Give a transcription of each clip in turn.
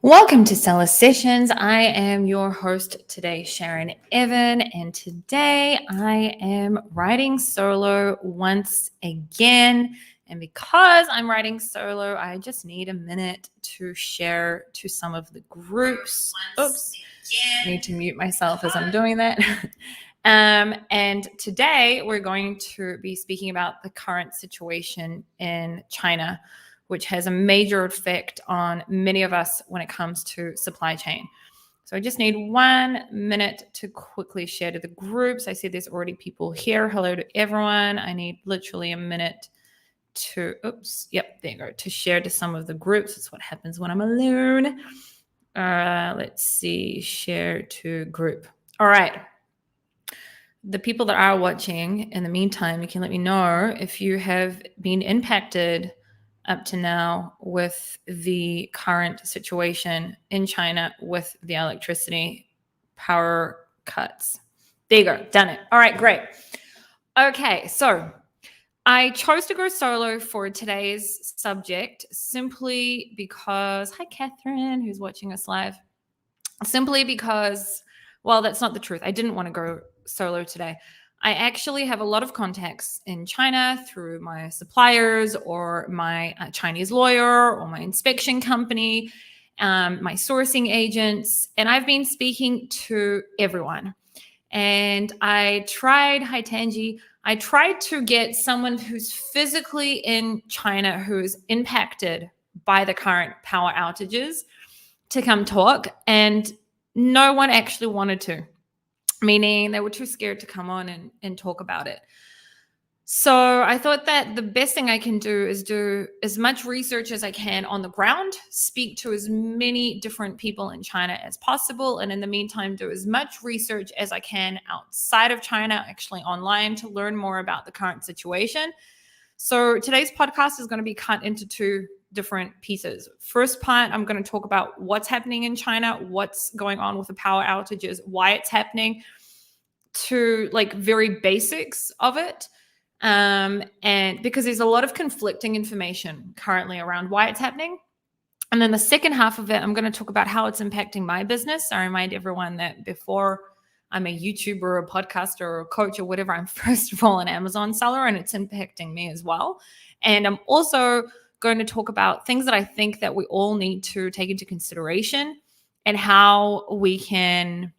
Welcome to Seller Sessions. I am your host today, Sharon Evan, and today I am writing solo once again. And because I'm writing solo, I just need a minute to share to some of the groups. Oops, I need to mute myself as I'm doing that. And today we're going to be speaking about the current situation in China, which has a major effect on many of us when it comes to supply chain. So I just need 1 minute to quickly share to the groups. I see there's already people here. Hello to everyone. I need literally a minute to, there you go, to share to some of the groups. That's what happens when I'm alone. Let's see, share to group. All right. The people that are watching, in the meantime, you can let me know if you have been impacted up to now with the current situation in China with the electricity power cuts. There you go. Done it. All right, great. Okay, so I chose to go solo for today's subject simply because, hi, Catherine, who's watching us live. Simply because, well, that's not the truth. I didn't want to go solo today. I actually have a lot of contacts in China through my suppliers or my Chinese lawyer or my inspection company, my sourcing agents, and I've been speaking to everyone. And I tried, hi Tanji, I tried to get someone who's physically in China who's impacted by the current power outages to come talk, and no one actually wanted to, meaning they were too scared to come on and talk about it. So I thought that the best thing I can do is do as much research as I can on the ground, speak to as many different people in China as possible, and in the meantime, do as much research as I can outside of China, actually online, to learn more about the current situation. So today's podcast is going to be cut into two different pieces. First part, I'm going to talk about what's happening in China, what's going on with the power outages, why it's happening, to like very basics of it. And because there's a lot of conflicting information currently around why it's happening. And then the second half of it, I'm going to talk about how it's impacting my business. I remind everyone that before I'm a YouTuber or a podcaster or a coach or whatever, I'm first of all an Amazon seller, and it's impacting me as well. And I'm also going to talk about things that I think that we all need to take into consideration and how we can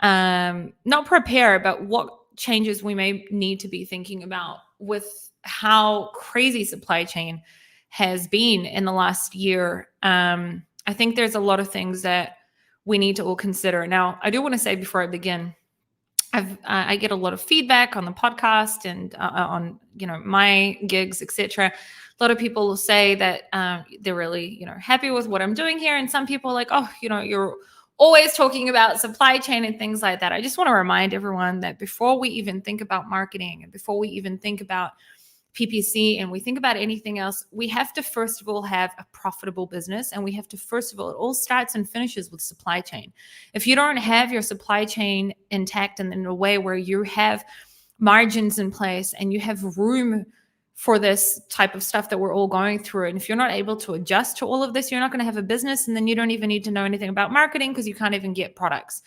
not prepare, but what changes we may need to be thinking about with how crazy supply chain has been in the last year. I think there's a lot of things that we need to all consider. Now, I do want to say before I begin, I get a lot of feedback on the podcast and on my gigs, etc. A lot of people will say that they're really happy with what I'm doing here, and some people are like, oh, you're always talking about supply chain and things like that. I just want to remind everyone that before we even think about marketing and before we even think about PPC and we think about anything else, we have to first of all have a profitable business, and we have to first of all, it all starts and finishes with supply chain. If you don't have your supply chain intact and in a way where you have margins in place and you have room for this type of stuff that we're all going through, and if you're not able to adjust to all of this, you're not going to have a business, and then you don't even need to know anything about marketing because you can't even get products.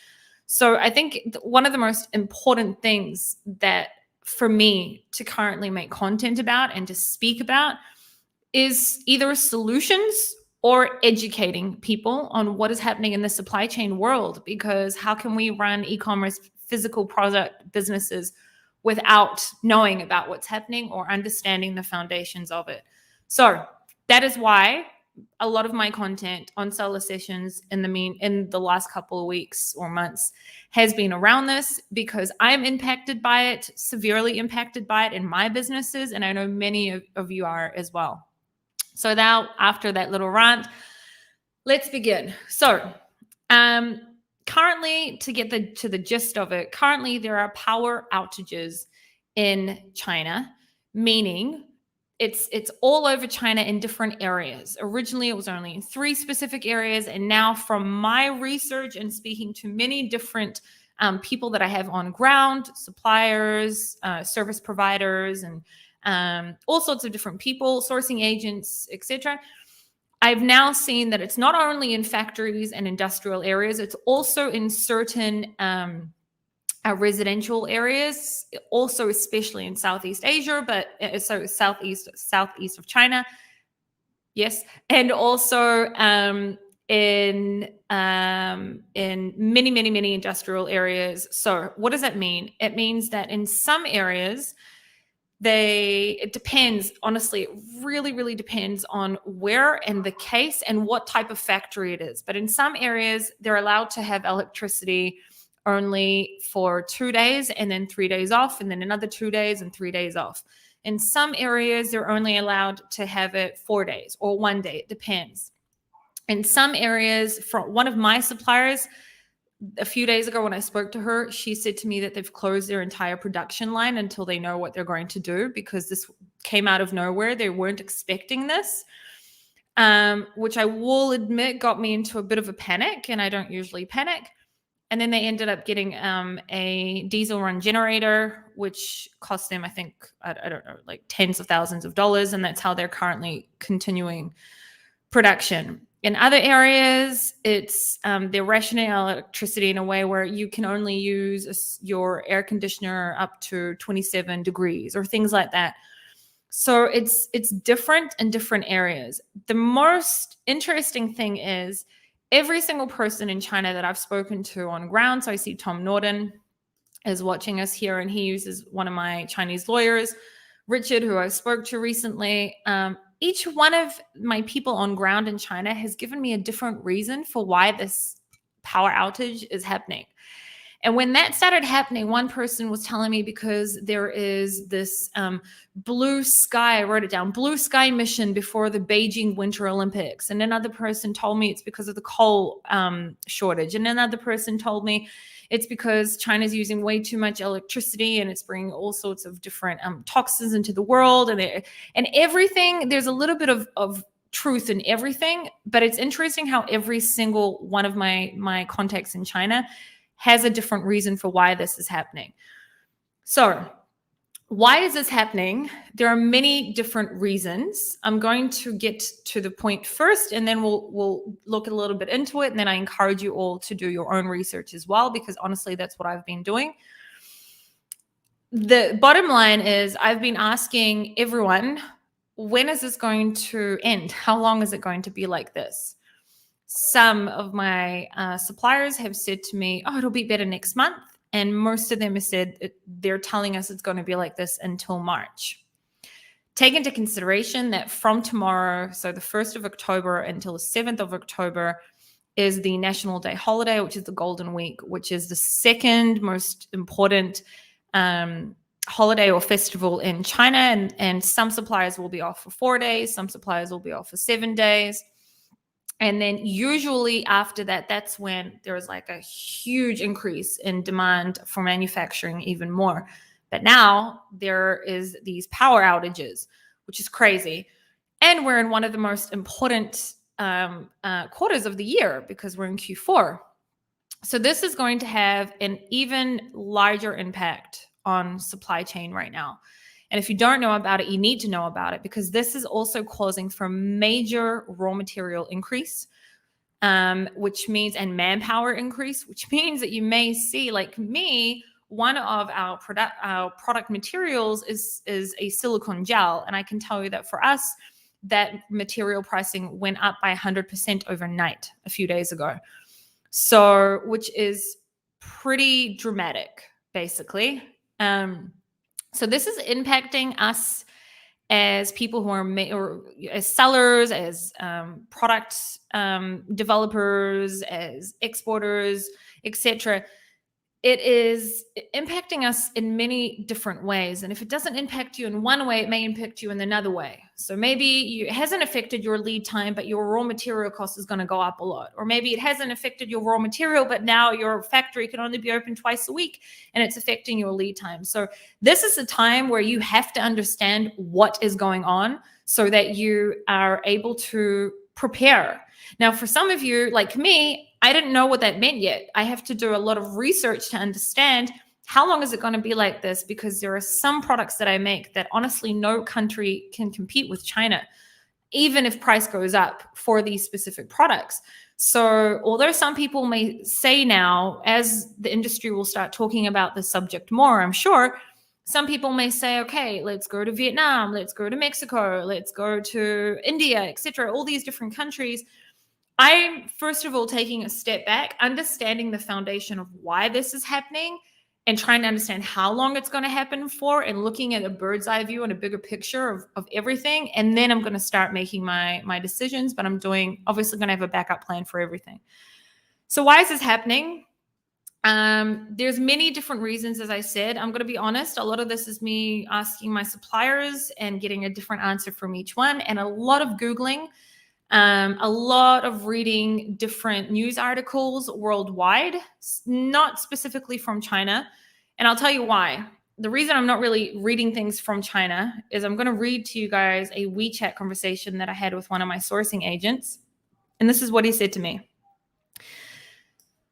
So I think one of the most important things that for me to currently make content about and to speak about is either solutions or educating people on what is happening in the supply chain world, because how can we run e-commerce physical product businesses without knowing about what's happening or understanding the foundations of it? So that is why a lot of my content on Seller Sessions in the last couple of weeks or months has been around this, because I'm impacted by it, severely impacted by it in my businesses, and I know many of you are as well. So now, after that little rant, let's begin. So currently, to get to the gist of it, currently there are power outages in China, meaning it's all over China in different areas. Originally, it was only in 3 specific areas. And now from my research and speaking to many different people that I have on ground, suppliers, service providers, and all sorts of different people, sourcing agents, etc. I've now seen that it's not only in factories and industrial areas, it's also in certain residential areas, also especially in Southeast Asia, but so southeast of China, yes, and also in many industrial areas. So what does that mean? It means that in some areas, it depends, honestly, it really depends on where and the case and what type of factory it is. But in some areas, they're allowed to have electricity only for 2 days and then 3 days off, and then another 2 days and 3 days off. In some areas, they're only allowed to have it 4 days or 1 day. It depends. In some areas, from one of my suppliers, a few days ago when I spoke to her, she said to me that they've closed their entire production line until they know what they're going to do, because this came out of nowhere. They weren't expecting this, which I will admit got me into a bit of a panic, and I don't usually panic. And then they ended up getting a diesel run generator, which cost them, I think, I don't know, like tens of thousands of dollars. And that's how they're currently continuing production. In other areas, it's they're rationing electricity in a way where you can only use your air conditioner up to 27 degrees or things like that. So it's different in different areas. The most interesting thing is every single person in China that I've spoken to on ground. So I see Tom Norton is watching us here, and he uses one of my Chinese lawyers, Richard, who I spoke to recently. Each one of my people on ground in China has given me a different reason for why this power outage is happening. And when that started happening, one person was telling me because there is this blue sky, I wrote it down, blue sky mission before the Beijing Winter Olympics. And another person told me it's because of the coal shortage. And another person told me it's because China's using way too much electricity and it's bringing all sorts of different toxins into the world. And everything, there's a little bit of truth in everything. But it's interesting how every single one of my contacts in China has a different reason for why this is happening. So why is this happening? There are many different reasons. I'm going to get to the point first, and then we'll look a little bit into it. And then I encourage you all to do your own research as well, because honestly, that's what I've been doing. The bottom line is I've been asking everyone, when is this going to end? How long is it going to be like this? Some of my suppliers have said to me, oh, it'll be better next month. And most of them have said they're telling us it's going to be like this until March. Take into consideration that from tomorrow, so the 1st of October until the 7th of October, is the National Day holiday, which is the Golden Week, which is the second most important holiday or festival in China. And some suppliers will be off for 4 days. Some suppliers will be off for 7 days. And then usually after that, that's when there's like a huge increase in demand for manufacturing even more. But now there is these power outages, which is crazy. And we're in one of the most important quarters of the year because we're in Q4. So this is going to have an even larger impact on supply chain right now. And if you don't know about it, you need to know about it, because this is also causing for major raw material increase, which means, and manpower increase, which means that you may see, like me, one of our product materials is a silicone gel. And I can tell you that for us, that material pricing went up by 100% overnight a few days ago. So, which is pretty dramatic, basically. So this is impacting us as people who are or as sellers, as product developers, as exporters, etc. It is impacting us in many different ways. And if it doesn't impact you in one way, it may impact you in another way. So maybe it hasn't affected your lead time, but your raw material cost is going to go up a lot. Or maybe it hasn't affected your raw material, but now your factory can only be open twice a week and it's affecting your lead time. So this is a time where you have to understand what is going on so that you are able to prepare. Now, for some of you, like me, I didn't know what that meant yet. I have to do a lot of research to understand how long is it going to be like this? Because there are some products that I make that honestly no country can compete with China, even if price goes up for these specific products. So although some people may say now, as the industry will start talking about this subject more, I'm sure, some people may say, okay, let's go to Vietnam, let's go to Mexico, let's go to India, etc., all these different countries. I'm, first of all, taking a step back, understanding the foundation of why this is happening and trying to understand how long it's going to happen for, and looking at a bird's eye view and a bigger picture of everything. And then I'm going to start making my decisions, but I'm obviously going to have a backup plan for everything. So why is this happening? There's many different reasons, as I said. I'm going to be honest. A lot of this is me asking my suppliers and getting a different answer from each one, and a lot of Googling, a lot of reading different news articles worldwide, not specifically from China. And I'll tell you why. The reason I'm not really reading things from China is I'm going to read to you guys a WeChat conversation that I had with one of my sourcing agents. And this is what he said to me.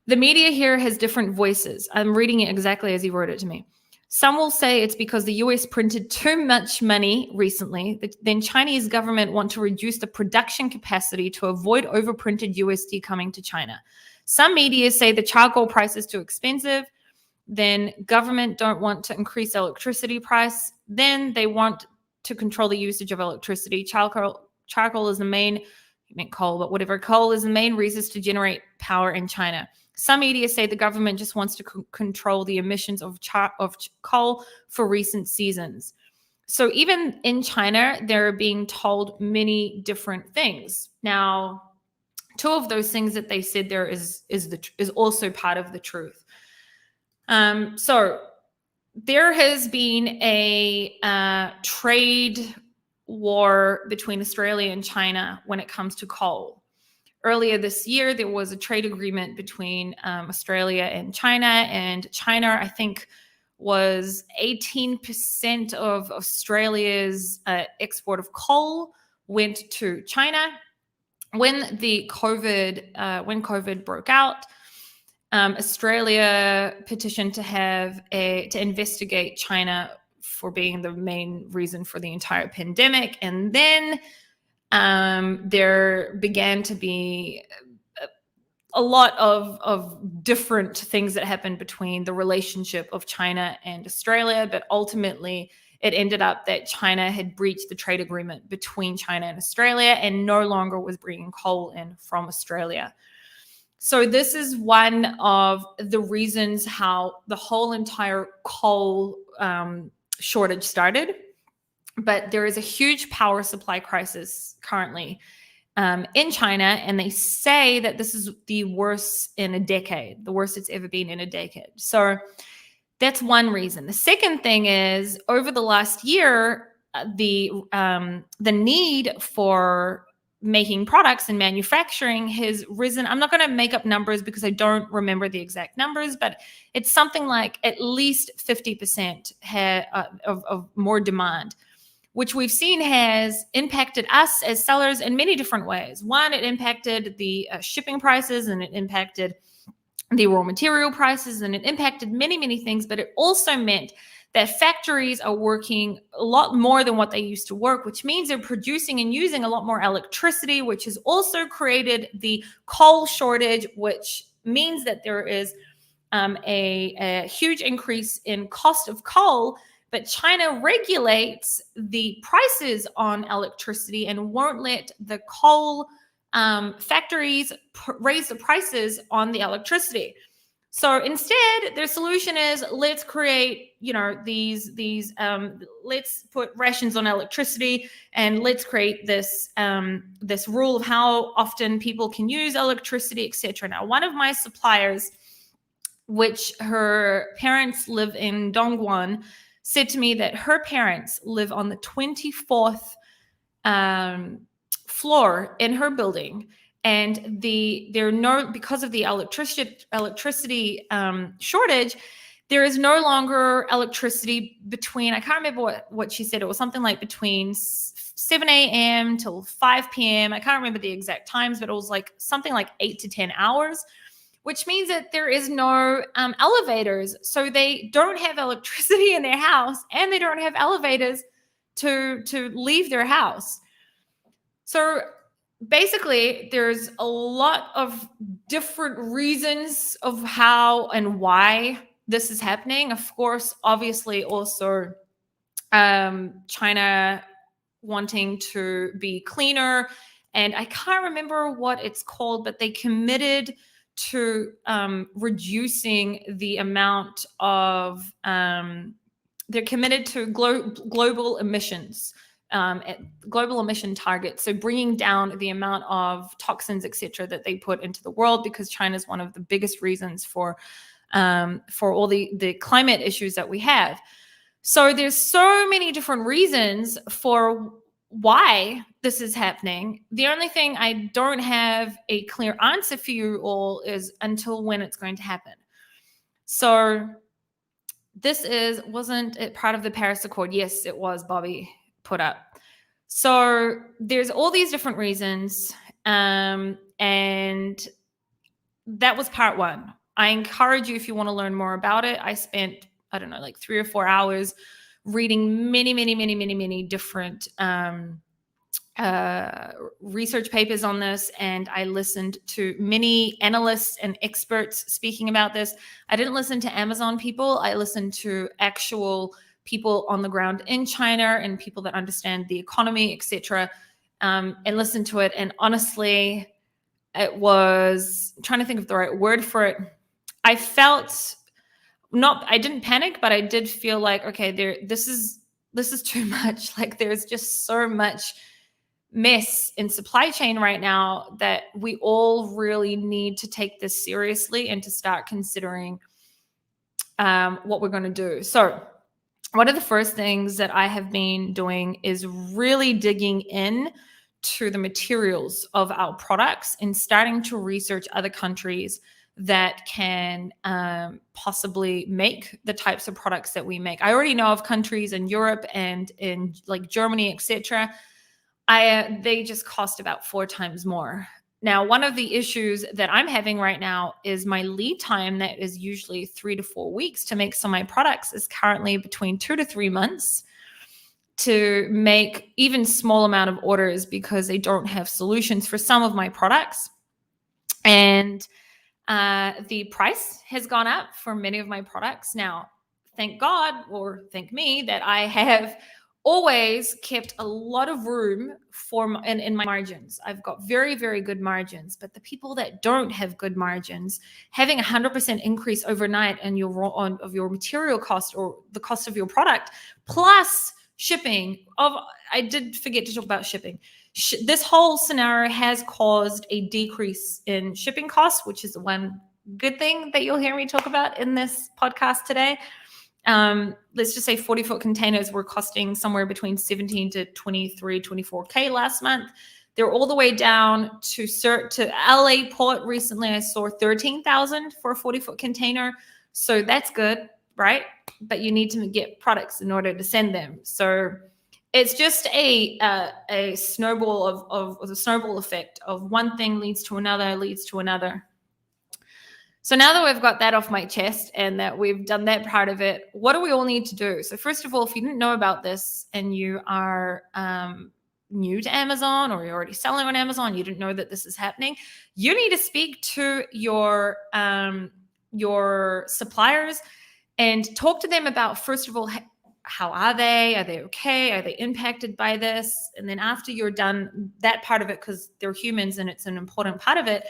The media here has different voices. I'm reading it exactly as he wrote it to me. Some will say it's because the US printed too much money recently. Then Chinese government want to reduce the production capacity to avoid overprinted USD coming to China. Some media say the charcoal price is too expensive. Then government don't want to increase electricity price. Then they want to control the usage of electricity. Charcoal is the main, you meant coal, but whatever. Coal is the main reason to generate power in China. Some media say the government just wants to control the emissions of coal for recent seasons. So even in China, they're being told many different things. Now, two of those things that they said there is also part of the truth. So there has been a trade war between Australia and China when it comes to coal. Earlier this year, there was a trade agreement between Australia and China. I think, was 18% of Australia's export of coal went to China. When COVID broke out, Australia petitioned to investigate China for being the main reason for the entire pandemic, and then there began to be a lot of different things that happened between the relationship of China and Australia, but ultimately it ended up that China had breached the trade agreement between China and Australia and no longer was bringing coal in from Australia. So this is one of the reasons how the whole entire coal shortage started. But there is a huge power supply crisis currently in China, and they say that this is the worst in a decade, the worst it's ever been in a decade. So that's one reason. The second thing is, over the last year, the need for making products and manufacturing has risen. I'm not going to make up numbers because I don't remember the exact numbers, but it's something like at least 50% of more demand, which we've seen has impacted us as sellers in many different ways. One, it impacted the shipping prices, and it impacted the raw material prices, and it impacted many, many things, but it also meant that factories are working a lot more than what they used to work, which means they're producing and using a lot more electricity, which has also created the coal shortage, which means that there is a huge increase in cost of coal. But China regulates the prices on electricity and won't let the coal factories raise the prices on the electricity. So instead, their solution is, let's create, let's put rations on electricity, and let's create this this rule of how often people can use electricity, etc. Now, one of my suppliers, which her parents live in Dongguan, said to me that her parents live on the 24th floor in her building, and because of the electricity shortage, there is no longer electricity between, I can't remember what she said, it was something like between 7 a.m. till 5 p.m. I can't remember the exact times, but it was like something like 8 to 10 hours, which means that there is no elevators. So they don't have electricity in their house, and they don't have elevators to leave their house. So basically, there's a lot of different reasons of how and why this is happening. Of course, obviously, also China wanting to be cleaner. And I can't remember what it's called, but they committed to reducing the amount of, they're committed to global emissions, global emission targets. So bringing down the amount of toxins, et cetera, that they put into the world, because China is one of the biggest reasons for all the climate issues that we have. So there's so many different reasons for why this is happening. The only thing I don't have a clear answer for you all is until when it's going to happen. So this wasn't it part of the Paris Accord? Yes, it was, Bobby put up. So there's all these different reasons, and that was part one. I encourage you, if you want to learn more about it, I spent, I don't know, like 3 or 4 hours reading many different research papers on this, and I listened to many analysts and experts speaking about this. I didn't listen to Amazon people. I listened to actual people on the ground in China and people that understand the economy, etc., and listened to it. And honestly, it was, I'm trying to think of the right word for it. I felt I didn't panic, but I did feel like, okay, this is too much. Like, there's just so much mess in supply chain right now that we all really need to take this seriously and to start considering what we're going to do. So one of the first things that I have been doing is really digging in to the materials of our products and starting to research other countries that can possibly make the types of products that we make. I already know of countries in Europe and in like Germany, etc. They just cost about 4 times more. Now, one of the issues that I'm having right now is my lead time that is usually 3 to 4 weeks to make some of my products is currently between 2 to 3 months to make even small amount of orders, because they don't have solutions for some of my products. And the price has gone up for many of my products. Now, thank God, or thank me, that I have always kept a lot of room in my margins. I've got very, very good margins, but the people that don't have good margins, having 100% increase overnight in of your material cost or the cost of your product, plus shipping I did forget to talk about shipping. This whole scenario has caused a decrease in shipping costs, which is one good thing that you'll hear me talk about in this podcast today. Let's just say 40-foot containers were costing somewhere between 17 to 23, 24K last month. They're all the way down to LA port. Recently, I saw 13,000 for a 40-foot container. So that's good, right? But you need to get products in order to send them. So it's just a snowball of the snowball effect of one thing leads to another. So now that we've got that off my chest and that we've done that part of it, what do we all need to do? So first of all, if you didn't know about this and you are new to Amazon, or you're already selling on Amazon, you didn't know that this is happening, you need to speak to your suppliers and talk to them about, first of all, how are they? Are they okay? Are they impacted by this? And then after you're done that part of it, because they're humans and it's an important part of it,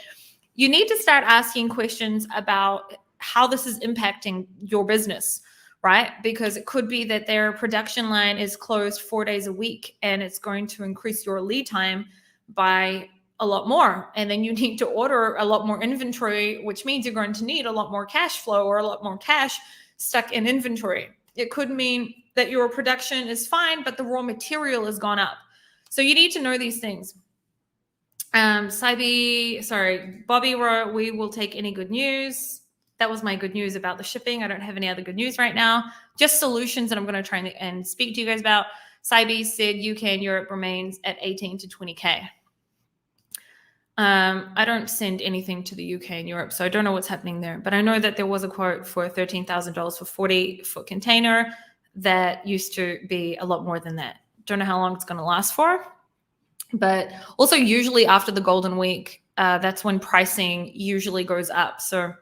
you need to start asking questions about how this is impacting your business, right? Because it could be that their production line is closed 4 days a week and it's going to increase your lead time by a lot more. And then you need to order a lot more inventory, which means you're going to need a lot more cash flow or a lot more cash stuck in inventory. It could mean that your production is fine, but the raw material has gone up. So you need to know these things. Bobby wrote, we will take any good news. That was my good news about the shipping. I don't have any other good news right now, just solutions that I'm going to try and speak to you guys about. Saibi said UK and Europe remains at 18 to 20K. I don't send anything to the UK and Europe, so I don't know what's happening there. But I know that there was a quote for $13,000 for 40-foot container that used to be a lot more than that. Don't know how long it's going to last for. But also usually after the Golden Week, that's when pricing usually goes up. So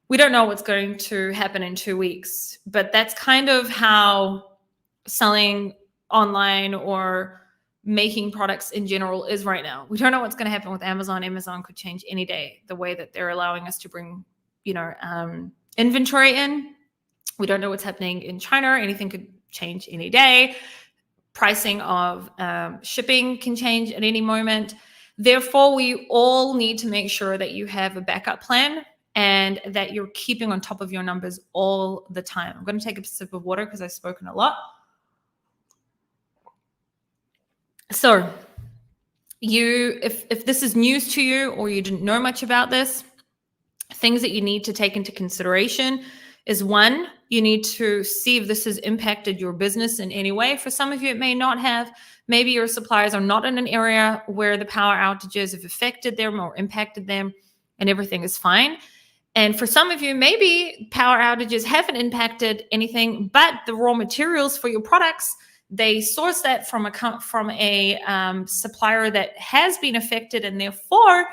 we don't know what's going to happen in 2 weeks, but that's kind of how selling online or making products in general is right now. We don't know what's going to happen with Amazon. Amazon could change any day, the way that they're allowing us to bring, inventory in. We don't know what's happening in China. Anything could change any day. Pricing of shipping can change at any moment. Therefore, we all need to make sure that you have a backup plan and that you're keeping on top of your numbers all the time. I'm going to take a sip of water because I've spoken a lot. So if this is news to you or you didn't know much about this, things that you need to take into consideration is, one, you need to see if this has impacted your business in any way. For some of you, it may not have. Maybe your suppliers are not in an area where the power outages have affected them or impacted them and everything is fine. And for some of you, maybe power outages haven't impacted anything, but the raw materials for your products, they source that from a supplier that has been affected, and therefore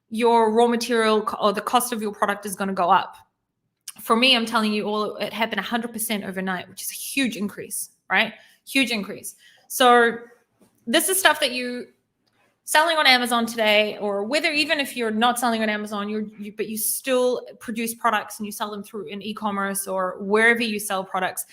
your raw material or the cost of your product is going to go up. For me, I'm telling you all, it happened 100% overnight, which is a huge increase, right? Huge increase. So this is stuff that you selling on Amazon today, or whether even if you're not selling on Amazon, but you still produce products and you sell them through in e-commerce or wherever you sell products,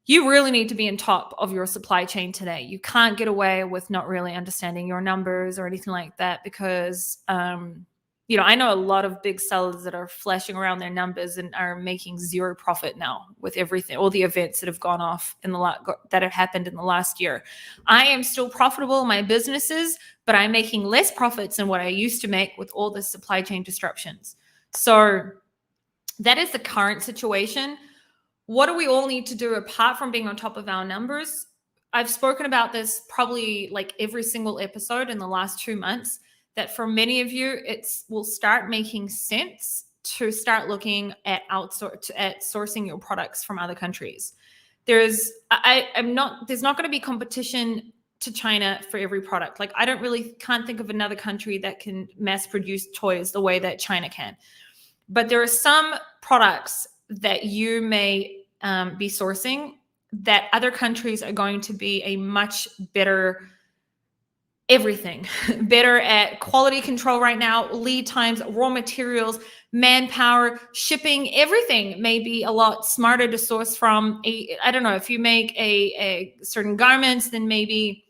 you really need to be on top of your supply chain today. You can't get away with not really understanding your numbers or anything like that, because I know a lot of big sellers that are flashing around their numbers and are making zero profit now with everything, all the events that have gone off that have happened in the last year. I am still profitable in my businesses, but I'm making less profits than what I used to make with all the supply chain disruptions. So that is the current situation. What do we all need to do apart from being on top of our numbers? I've spoken about this probably like every single episode in the last 2 months, that for many of you, it will start making sense to start looking at sourcing your products from other countries. There's not going to be competition to China for every product. Like, I can't think of another country that can mass produce toys the way that China can. But there are some products that you may be sourcing that other countries are going to be a much better everything, better at quality control right now, lead times, raw materials, manpower, shipping, everything may be a lot smarter to source from. I don't know, if you make a certain garments, then maybe,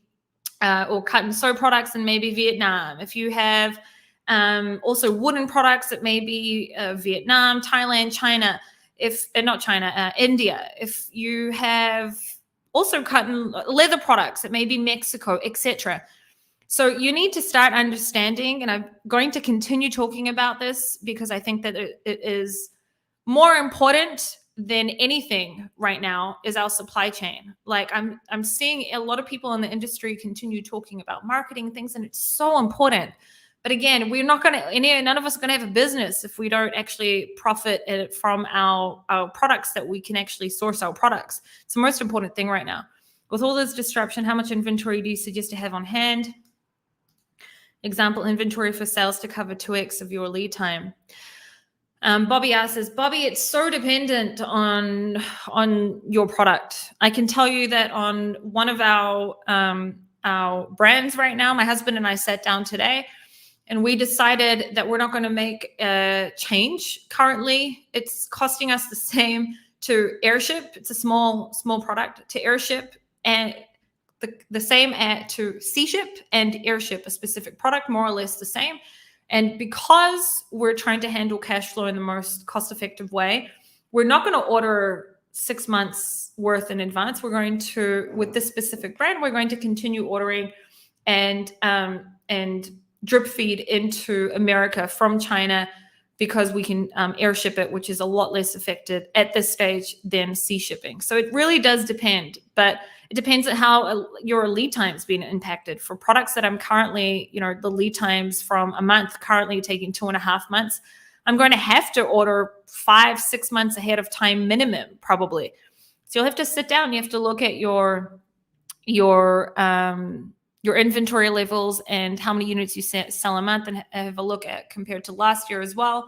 or cut and sew products, then maybe Vietnam. If you have also wooden products, it may be Vietnam, Thailand, China. India. If you have also cotton leather products, it may be Mexico, etc. So you need to start understanding, and I'm going to continue talking about this because I think that it is more important than anything right now is our supply chain. Like, I'm seeing a lot of people in the industry continue talking about marketing things, and it's so important. But again, none of us are going to have a business if we don't actually profit from our products, that we can actually source our products. It's the most important thing right now. With all this disruption, how much inventory do you suggest to have on hand? Example, inventory for sales to cover 2x of your lead time. Bobby asks, Bobby, it's so dependent on your product. I can tell you that on one of our brands right now, my husband and I sat down today, and we decided that we're not going to make a change. Currently, it's costing us the same to airship. It's a small product to airship, and the same to sea ship and airship, a specific product, more or less the same. And because we're trying to handle cash flow in the most cost-effective way, we're not going to order 6 months worth in advance. We're going to, with this specific brand, we're going to continue ordering and drip feed into America from China because we can airship it, which is a lot less affected at this stage than sea shipping. So it really does depend, but it depends on how your lead time's been impacted. For products that I'm currently, the lead times from a month, currently taking 2.5 months, I'm going to have to order 5-6 months ahead of time minimum, probably. So you'll have to sit down. You have to look at your inventory levels and how many units you sell a month, and have a look at compared to last year as well.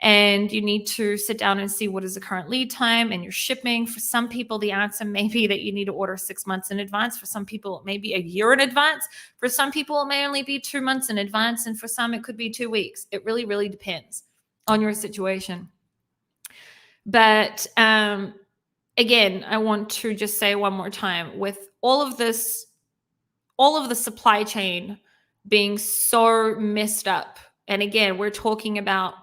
And you need to sit down and see what is the current lead time and your shipping. For some people, the answer may be that you need to order 6 months in advance. For some people, it may be a year in advance. For some people, it may only be 2 months in advance. And for some, it could be 2 weeks. It really, really depends on your situation. But again, I want to just say one more time, with all of this, all of the supply chain being so messed up, and again, we're talking about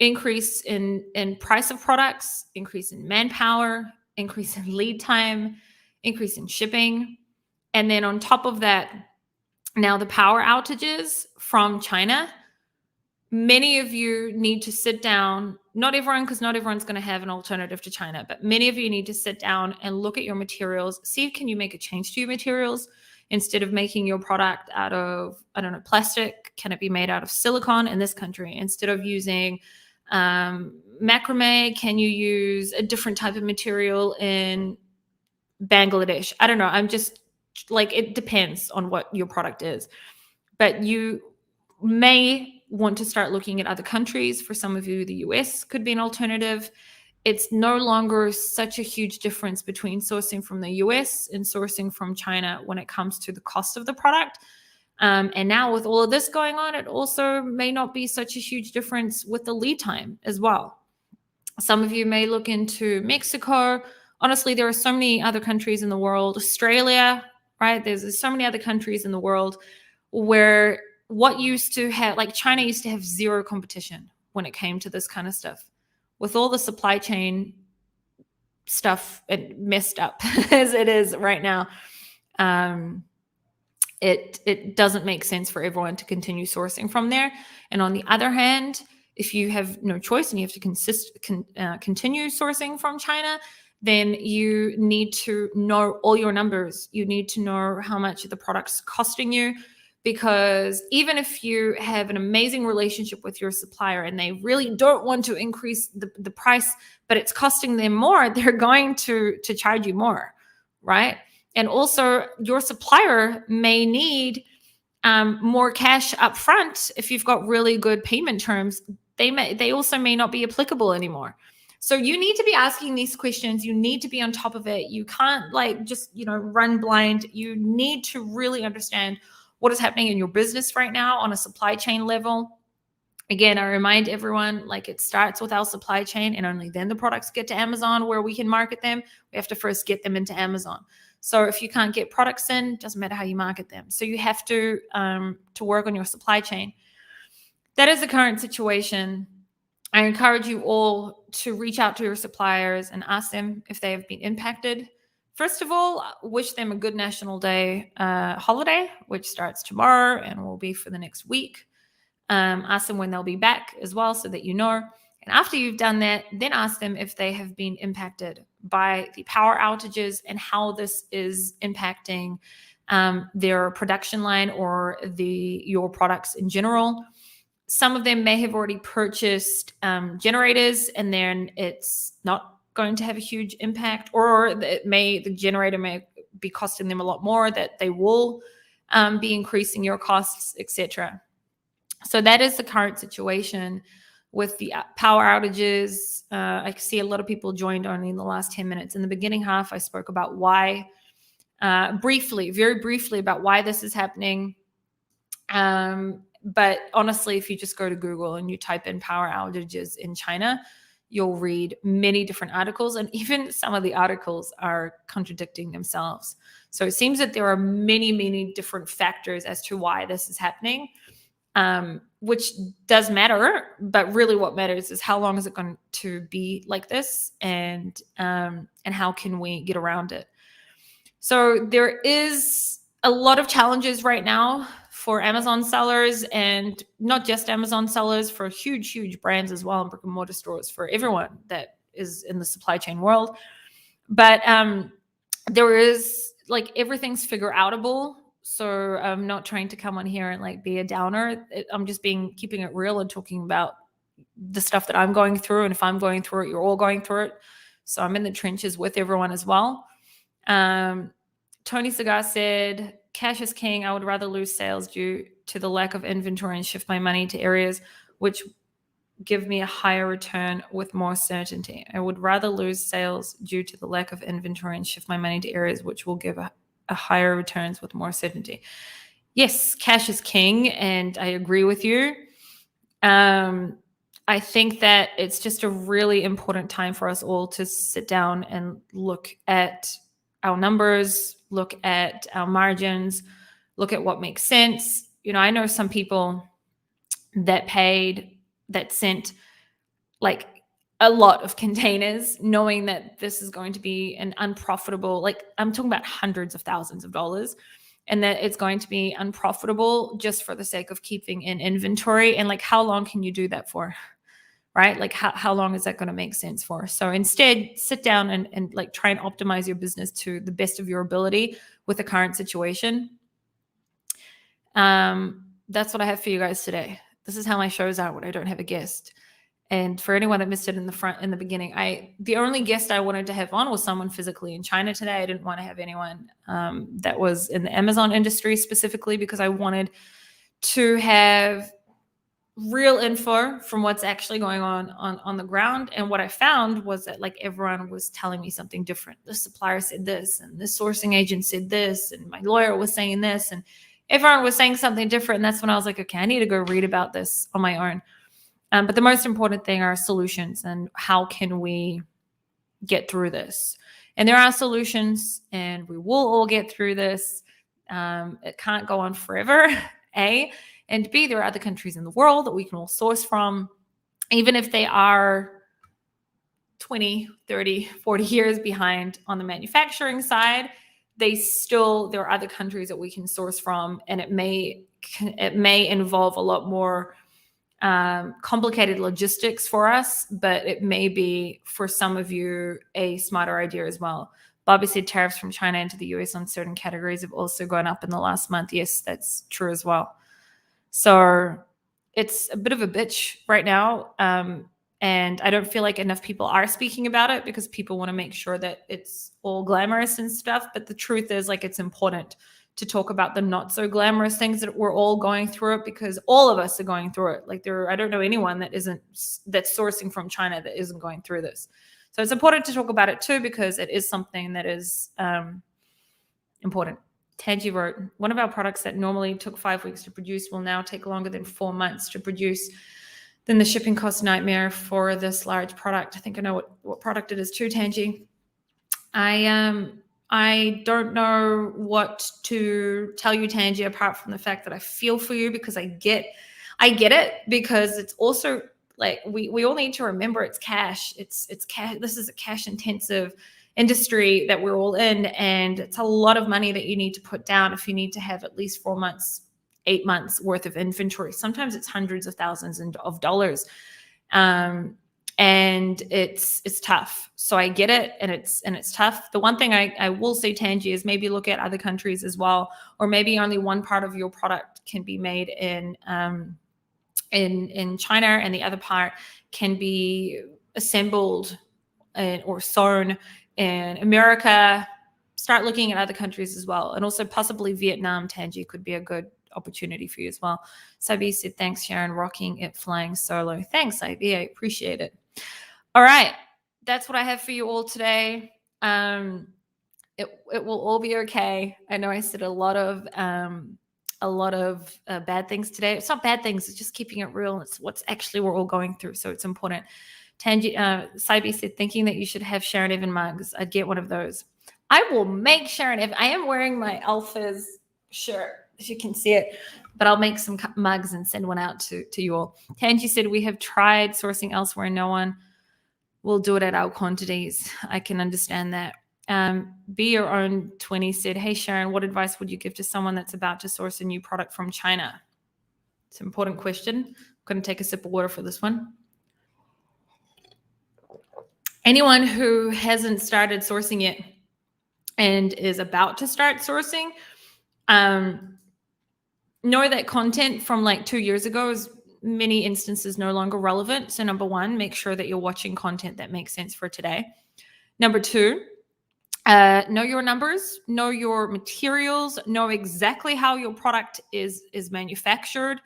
increase in price of products, increase in manpower, increase in lead time, increase in shipping. And then on top of that, now the power outages from China. Many of you need to sit down, not everyone, because not everyone's going to have an alternative to China, but many of you need to sit down and look at your materials, see if can you make a change to your materials. Instead of making your product out of, plastic, can it be made out of silicone in this country? Instead of using macrame, can you use a different type of material in Bangladesh? I don't know. I'm just like, it depends on what your product is. But you may want to start looking at other countries. For some of you, the US could be an alternative. It's no longer such a huge difference between sourcing from the US and sourcing from China when it comes to the cost of the product. And now with all of this going on, it also may not be such a huge difference with the lead time as well. Some of you may look into Mexico. Honestly, there are so many other countries in the world, Australia, right? There's so many other countries in the world where what used to have, like China used to have zero competition when it came to this kind of stuff. With all the supply chain stuff messed up as it is right now, it doesn't make sense for everyone to continue sourcing from there. And on the other hand, if you have no choice and you have to continue sourcing from China, then you need to know all your numbers. You need to know how much the product's costing you. Because even if you have an amazing relationship with your supplier and they really don't want to increase the price, but it's costing them more, they're going to charge you more, right? And also your supplier may need more cash up front. If you've got really good payment terms, they also may not be applicable anymore. So you need to be asking these questions. You need to be on top of it. You can't just run blind. You need to really understand what is happening in your business right now on a supply chain level. Again, I remind everyone, it starts with our supply chain, and only then the products get to Amazon where we can market them. We have to first get them into Amazon. So if you can't get products in, doesn't matter how you market them. So you have to work on your supply chain. That is the current situation. I encourage you all to reach out to your suppliers and ask them if they have been impacted. First of all, wish them a good National Day holiday, which starts tomorrow and will be for the next week. Ask them when they'll be back as well, so that you know. And after you've done that, then ask them if they have been impacted by the power outages and how this is impacting their production line or your products in general. Some of them may have already purchased generators, and then it's not going to have a huge impact, or the generator may be costing them a lot more, that they will be increasing your costs, etc. So that is the current situation with the power outages. I see a lot of people joined only in the last 10 minutes. In the beginning half, I spoke about why, very briefly about why this is happening. But honestly, if you just go to Google and you type in power outages in China, you'll read many different articles, and even some of the articles are contradicting themselves. So it seems that there are many, many different factors as to why this is happening, which does matter. But really what matters is how long is it going to be like this, and how can we get around it? So there is a lot of challenges right now for Amazon sellers, and not just Amazon sellers, for huge brands as well, and brick and mortar stores, for everyone that is in the supply chain world. But there is, like, everything's figure outable. So I'm not trying to come on here and like be a downer. I'm just keeping it real and talking about the stuff that I'm going through. And if I'm going through it, you're all going through it. So I'm in the trenches with everyone as well. Tony Cigar said, cash is king. I would rather lose sales due to the lack of inventory and shift my money to areas which give me a higher return with more certainty. I would rather lose sales due to the lack of inventory and shift my money to areas which will give a higher returns with more certainty. Yes, cash is king, and I agree with you. I think that it's just a really important time for us all to sit down and look at our numbers, look at our margins, look at what makes sense. I know some people that sent like a lot of containers, knowing that this is going to be an unprofitable, like I'm talking about hundreds of thousands of dollars, and that it's going to be unprofitable just for the sake of keeping in inventory. And like, how long can you do that for? Right? Like how long is that going to make sense for? So instead, sit down and like try and optimize your business to the best of your ability with the current situation. That's what I have for you guys today. This is how my shows are when I don't have a guest. And for anyone that missed it in the beginning, the only guest I wanted to have on was someone physically in China today. I didn't want to have anyone that was in the Amazon industry specifically, because I wanted to have real info from what's actually going on the ground. And what I found was that like everyone was telling me something different. The supplier said this, and the sourcing agent said this, and my lawyer was saying this, and everyone was saying something different. And that's when I was like, okay, I need to go read about this on my own. But the most important thing are solutions, and how can we get through this? And there are solutions, and we will all get through this. It can't go on forever, A. And B, there are other countries in the world that we can all source from, even if they are 20, 30, 40 years behind on the manufacturing side. There are other countries that we can source from, and it may involve a lot more complicated logistics for us, but it may be for some of you a smarter idea as well. Bobby said tariffs from China into the US on certain categories have also gone up in the last month. Yes, that's true as well. So it's a bit of a bitch right now. And I don't feel like enough people are speaking about it, because people want to make sure that it's all glamorous and stuff. But the truth is, like, it's important to talk about the not so glamorous things that we're all going through it, because all of us are going through it. Like I don't know anyone that's sourcing from China that isn't going through this. So it's important to talk about it too, because it is something that is important. Tangi wrote, one of our products that normally took 5 weeks to produce will now take longer than 4 months to produce. Then the shipping cost nightmare for this large product. I think I know what product it is too, Tangi. I don't know what to tell you, Tangi, apart from the fact that I feel for you, because I get it, because it's also like we all need to remember it's cash. It's cash. This is a cash intensive industry that we're all in, and it's a lot of money that you need to put down if you need to have at least 4 months, 8 months worth of inventory. Sometimes it's hundreds of thousands of dollars. And it's tough. So I get it, and it's tough. The one thing I will say, Tangi, is maybe look at other countries as well, or maybe only one part of your product can be made in China, and the other part can be assembled or sewn in America. Start looking at other countries as well, and also possibly Vietnam, Tangi, could be a good opportunity for you as well. Sabi said, thanks, Sharon, rocking it, flying solo. Thanks, Sabi, I appreciate it. All right, that's what I have for you all today. It will all be okay. I know I said a lot of bad things today. It's not bad things. It's just keeping it real. It's what's actually we're all going through. So it's important. Saibi said, thinking that you should have Sharon Evan mugs. I'd get one of those. I will make Sharon Evan. I am wearing my Alphas shirt, as you can see it, but I'll make some mugs and send one out to you all. Tangi said, we have tried sourcing elsewhere. No one will do it at our quantities. I can understand that. Be Your Own 20 said, hey, Sharon, what advice would you give to someone that's about to source a new product from China? It's an important question. I'm going to take a sip of water for this one. Anyone who hasn't started sourcing yet and is about to start sourcing, know that content from like 2 years ago is many instances no longer relevant. So number one, make sure that you're watching content that makes sense for today. Number two, know your numbers, know your materials, know exactly how your product is manufactured.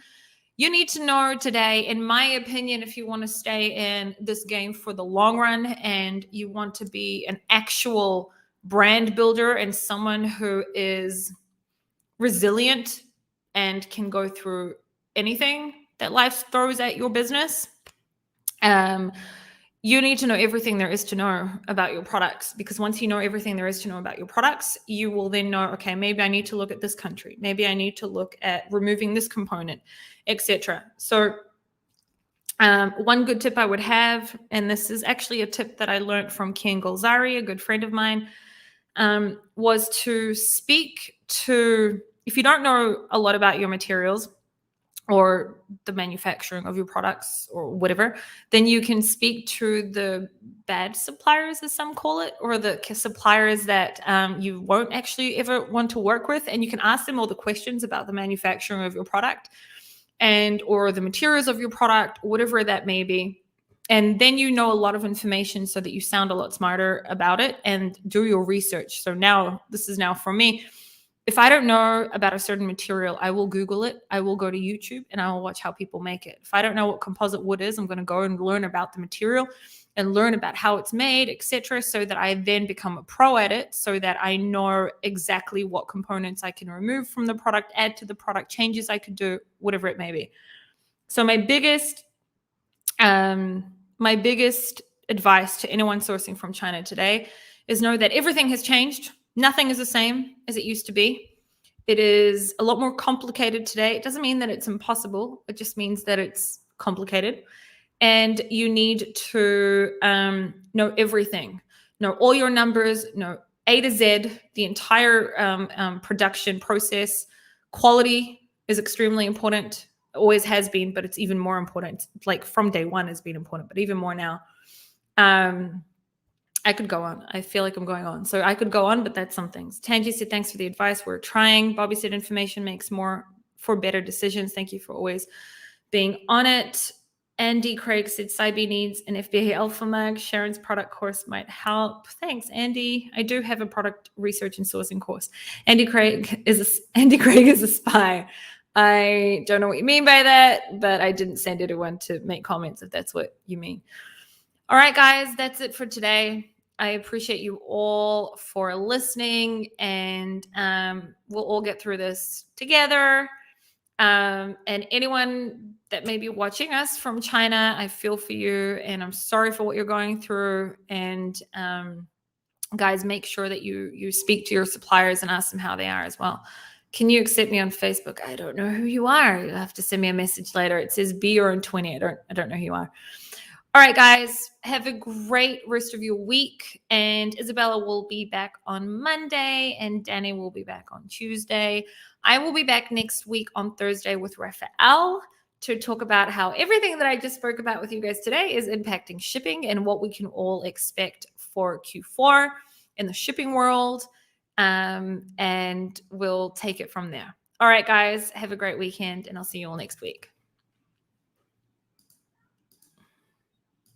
You need to know today, in my opinion, if you want to stay in this game for the long run and you want to be an actual brand builder and someone who is resilient and can go through anything that life throws at your business, you need to know everything there is to know about your products, because once you know everything there is to know about your products, you will then know, okay, maybe I need to look at this country. Maybe I need to look at removing this component, etc. So one good tip I would have, and this is actually a tip that I learned from Ken Golzari, a good friend of mine, was to speak to, if you don't know a lot about your materials or the manufacturing of your products or whatever, then you can speak to the bad suppliers, as some call it, or the suppliers that you won't actually ever want to work with. And you can ask them all the questions about the manufacturing of your product and or the materials of your product, whatever that may be. And then you know a lot of information so that you sound a lot smarter about it and do your research. So now, this is now for me. If I don't know about a certain material, I will Google it. I will go to YouTube and I will watch how people make it. If I don't know what composite wood is, I'm going to go and learn about the material and learn about how it's made, etc., so that I then become a pro at it, so that I know exactly what components I can remove from the product, add to the product, changes I could do, whatever it may be. So my biggest advice to anyone sourcing from China today is know that everything has changed. Nothing is the same as it used to be. It is a lot more complicated today. It doesn't mean that it's impossible. It just means that it's complicated. And you need to know everything. Know all your numbers, know A to Z, the entire production process. Quality is extremely important. Always has been, but it's even more important. Like from day one has been important, but even more now. I could go on. I feel like I'm going on. So I could go on, but that's some things. Tanji said, thanks for the advice. We're trying. Bobby said, information makes more for better decisions. Thank you for always being on it. Andy Craig said, Cybe needs an FBA Alpha Mag. Sharon's product course might help. Thanks, Andy. I do have a product research and sourcing course. Andy Craig is a spy. I don't know what you mean by that, but I didn't send anyone to make comments if that's what you mean. All right, guys, that's it for today. I appreciate you all for listening, and we'll all get through this together. And anyone that may be watching us from China, I feel for you, and I'm sorry for what you're going through. And guys, make sure that you speak to your suppliers and ask them how they are as well. Can you accept me on Facebook? I don't know who you are. You'll have to send me a message later. It says Be Your Own 20. I don't know who you are. All right, guys, have a great rest of your week. And Isabella will be back on Monday, and Danny will be back on Tuesday. I will be back next week on Thursday with Raphael to talk about how everything that I just spoke about with you guys today is impacting shipping and what we can all expect for Q4 in the shipping world. And we'll take it from there. All right, guys, have a great weekend, and I'll see you all next week.